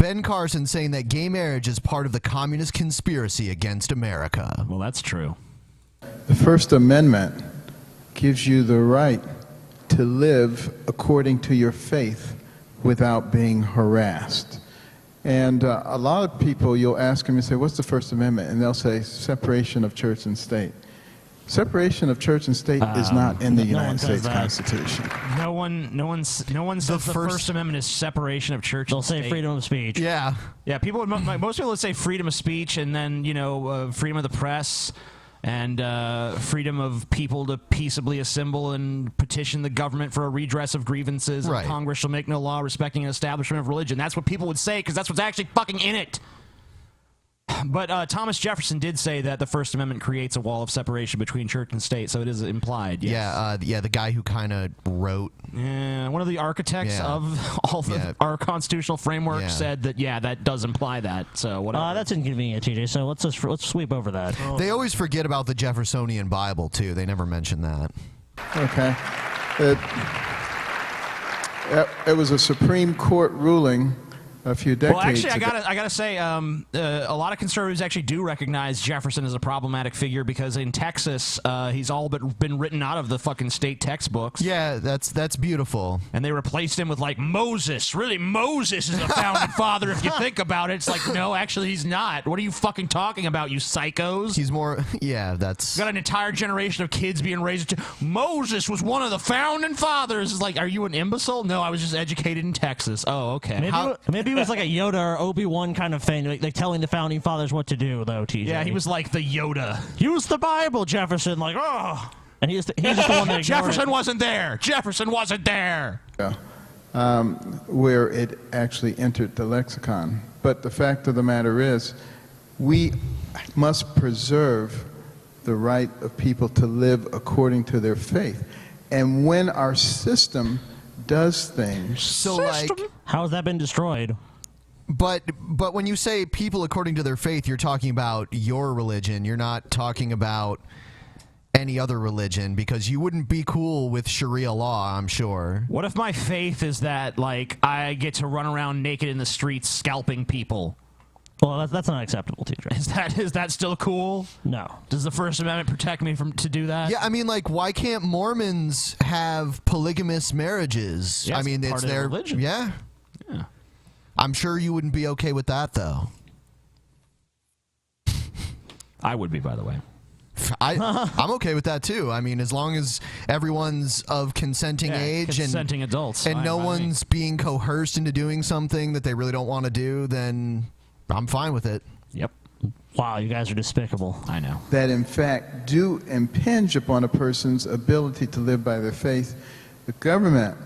Ben Carson saying that gay marriage is part of the communist conspiracy against America. Well, that's true. The First Amendment gives you the right to live according to your faith without being harassed. And a lot of people, you'll ask them, you say, what's the First Amendment? And they'll say, separation of church and state. Separation of church and state is not in the United States Constitution. No one says the First Amendment is separation of church and state. They'll say freedom of speech. Yeah. Yeah, most people would say freedom of speech, and then, freedom of the press, and freedom of people to peaceably assemble and petition the government for a redress of grievances. Right. And Congress shall make no law respecting an establishment of religion. That's what people would say, because that's what's actually fucking in it. But Thomas Jefferson did say that the First Amendment creates a wall of separation between church and state, so it is implied. Yes. Yeah, the guy who kind of wrote. Yeah, one of the architects of all our constitutional framework said that. Yeah, that does imply that. So whatever. That's inconvenient, TJ. So let's sweep over that. They always forget about the Jeffersonian Bible too. They never mention that. Okay. It was a Supreme Court ruling a few decades Well, actually, ago. I gotta say, a lot of conservatives actually do recognize Jefferson as a problematic figure, because in Texas, he's all but been written out of the fucking state textbooks. Yeah, that's beautiful. And they replaced him with, like, Moses. Really, Moses is a founding father if you think about it. It's like, no, actually, he's not. What are you fucking talking about, you psychos? He's more, that's... Got an entire generation of kids being raised to... Moses was one of the founding fathers. It's like, are you an imbecile? No, I was just educated in Texas. Oh, okay. Maybe it was like a Yoda or Obi-Wan kind of thing, like telling the founding fathers what to do, though, TJ. Yeah, he was like the Yoda. Use the Bible, Jefferson. Like, oh. And he's just the one that Jefferson wasn't there. Jefferson wasn't there. Yeah. Where it actually entered the lexicon. But the fact of the matter is, we must preserve the right of people to live according to their faith. And when our system does things... So, like... How has that been destroyed? But when you say people according to their faith, you're talking about your religion. You're not talking about any other religion, because you wouldn't be cool with Sharia law, I'm sure. What if my faith is that, like, I get to run around naked in the streets scalping people? Well, that's not acceptable, TJ. Is that still cool? No. Does the First Amendment protect me to do that? Yeah, I mean, like, why can't Mormons have polygamous marriages? Yeah, I mean, it's their religion. Yeah. I'm sure you wouldn't be okay with that, though. I would be, by the way. I'm okay with that too. I mean, as long as everyone's of consenting age consenting adults, and no one's being coerced into doing something that they really don't want to do, then I'm fine with it. Yep. Wow, you guys are despicable. I know. That in fact do impinge upon a person's ability to live by their faith. The government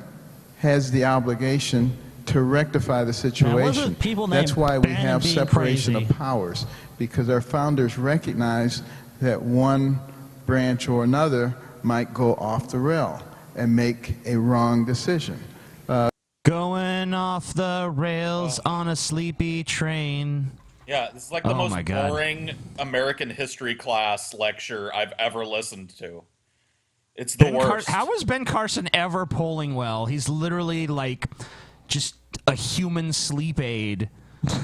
has the obligation to rectify the situation. That's why we have separation of powers, because our founders recognized that one branch or another might go off the rail and make a wrong decision. Going off the rails on a sleepy train. Yeah, this is like the most boring American history class lecture I've ever listened to. It's the worst. How is Ben Carson ever polling well? He's literally like just a human sleep aid.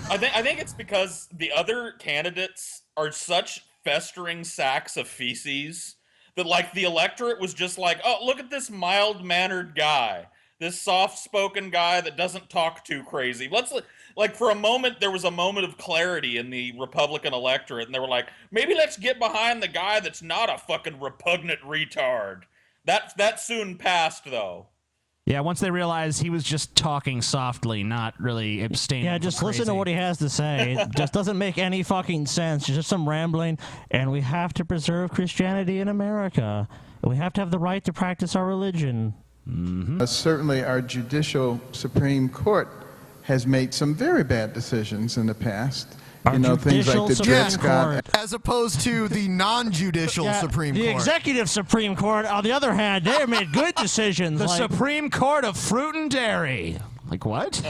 I think it's because the other candidates are such festering sacks of feces that, like, the electorate was just like, oh, look at this mild-mannered guy, this soft-spoken guy that doesn't talk too crazy. Let's, like, for a moment, there was a moment of clarity in the Republican electorate, and they were like, maybe let's get behind the guy that's not a fucking repugnant retard. That soon passed, though. Yeah, once they realized he was just talking softly, not really abstaining. Yeah, just listen to what he has to say. It just doesn't make any fucking sense. It's just some rambling. And we have to preserve Christianity in America. And we have to have the right to practice our religion. Mm-hmm. Certainly our judicial Supreme Court has made some very bad decisions in the past. You know, things like the Dred Scott, as opposed to the non-judicial Supreme Court. The executive Supreme Court, on the other hand, they have made good decisions. The Supreme Court of Fruit and Dairy. Like what?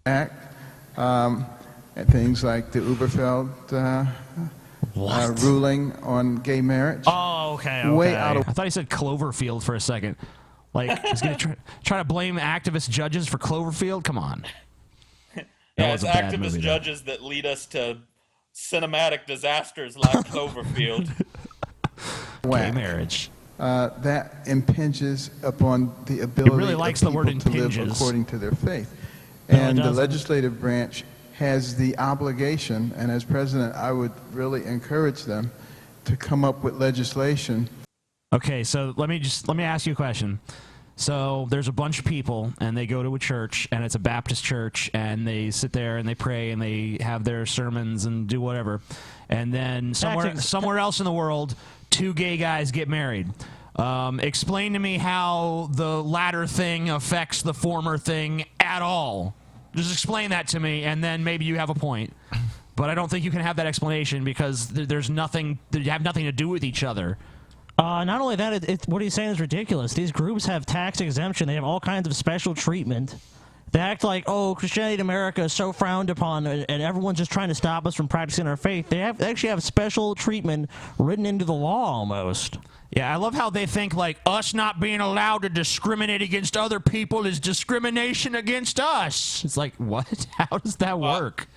Act, and things like the Uberfeld ruling on gay marriage. Oh, okay. Way out of. I thought he said Cloverfield for a second. Like he's gonna try to blame activist judges for Cloverfield. Come on. No, was a bad activist movie, judges that lead us to cinematic disasters like Cloverfield. Gay marriage. That impinges upon the ability really likes of the word people to live impinges. according to their faith. No, And it the doesn't. legislative branch has the obligation, and as president, I would really encourage them to come up with legislation. Okay, so let me ask you a question. So there's a bunch of people, and they go to a church, and it's a Baptist church, and they sit there and they pray and they have their sermons and do whatever, and then somewhere else in the world, two gay guys get married. Explain to me how the latter thing affects the former thing at all. Just explain that to me, and then maybe you have a point. But I don't think you can have that explanation because there's nothing. They have nothing to do with each other. Not only that, what he's saying is ridiculous. These groups have tax exemption. They have all kinds of special treatment. They act like, oh, Christianity in America is so frowned upon, and everyone's just trying to stop us from practicing our faith. They actually have special treatment written into the law almost. Yeah, I love how they think like us not being allowed to discriminate against other people is discrimination against us. It's like, what? How does that work?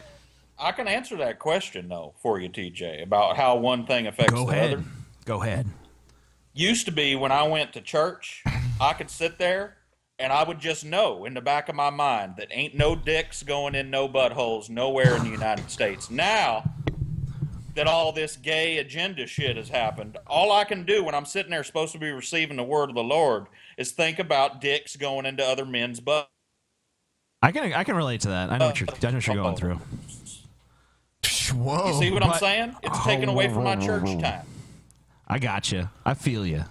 I can answer that question, though, for you, TJ, about how one thing affects the other. Go ahead. Used to be when I went to church, I could sit there and I would just know in the back of my mind that ain't no dicks going in no buttholes nowhere in the United States. Now that all this gay agenda shit has happened, all I can do when I'm sitting there supposed to be receiving the word of the Lord is think about dicks going into other men's butts. I can relate to that. I know what you're going through. Whoa! You see what I'm saying? It's taken away from my church time. I got you. I feel you.